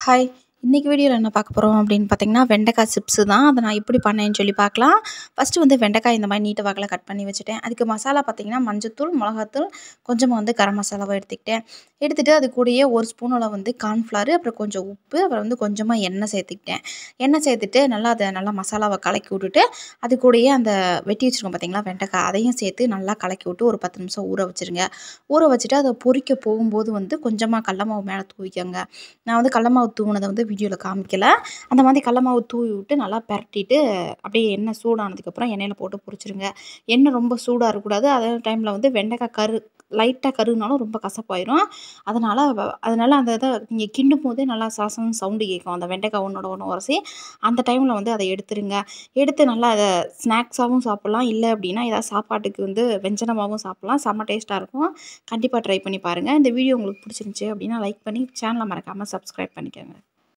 Hi! இன்னைக்கு வீடியோல என்ன பார்க்க போறோம் அப்படின்னு பார்த்தீங்கன்னா, வெண்டைக்காய் சிப்ஸ் தான். அத நான் எப்படி பண்ணேன்னு சொல்லி பார்க்கலாம். ஃபர்ஸ்ட்டு வந்து வெண்டைக்காய் இந்த மாரி நீட்ட வாக்குல கட் பண்ணி வச்சுட்டேன். அதுக்கு மசாலா பார்த்தீங்கன்னா, மஞ்சத்தூள், மிளகாத்தூள், கொஞ்சமா வந்து கரம் மசாலாவ எடுத்துக்கிட்டேன். எடுத்துட்டு அது கூடயே 1 ஸ்பூன் அளவு வந்து கார்ன்ஃப்ளவர், அப்புறம் கொஞ்சம் உப்பு, அப்புறம் வந்து கொஞ்சமா எண்ணெய் சேர்த்துக்கிட்டேன். எண்ணெய் சேர்த்துட்டு நல்லா மசாலாவ கலக்கி விட்டுட்டு, அது கூடயே அந்த வெட்டி வச்சிருக்கோம் பார்த்தீங்களா வெண்டைக்காய், அதையும் சேர்த்து நல்லா கலக்கி விட்டு ஒரு 10 நிமிஷம் ஊற வச்சுருங்க. ஊற வச்சுட்டு அத பொரிக்க போகும்போது வந்து கொஞ்சமா கடல மாவு மேல தூவிக்கோங்க. நான் வந்து கடல மாவு தூவுனத வந்து வீடியோல காமிக்கல. அந்த மாதிரி கடல மாவு தூவி விட்டு நல்லா பெரட்டிட்டு, அப்படியே எண்ணெய் சூடானதுக்கப்புறம் எண்ணெயில போட்டு பொரிச்சுருங்க. எண்ணெய் ரொம்ப சூடா இருக்கக்கூடாது. அதே டைம்ல வந்து வெண்டைக்காய் லைட்டா கருகுனாலும் ரொம்ப கசப்பாயிரும். அதனால அந்த இத நீங்க கிண்டும்போதே நல்லா சலசலன்னு சவுண்டு கேட்கும். அந்த வெண்டைக்காய் ஒண்ணோட ஒண்ணு உரசி, அந்த டைம்ல வந்து அத எடுத்துருங்க. எடுத்து நல்லா அத ஸ்நாக்ஸாவும் சாப்பிடலாம். இல்ல அப்படின்னா, ஏதாவது சாப்பாட்டுக்கு வந்து வெஞ்சனமாவும் சாப்பிடலாம். செம்ம டேஸ்ட்டா இருக்கும். கண்டிப்பா ட்ரை பண்ணி பாருங்க. இந்த வீடியோ உங்களுக்கு பிடிச்சிருந்துச்சு அப்படின்னா, லைக் பண்ணி சேனல மறக்காம சப்ஸ்கிரைப் பண்ணிக்கோங்க.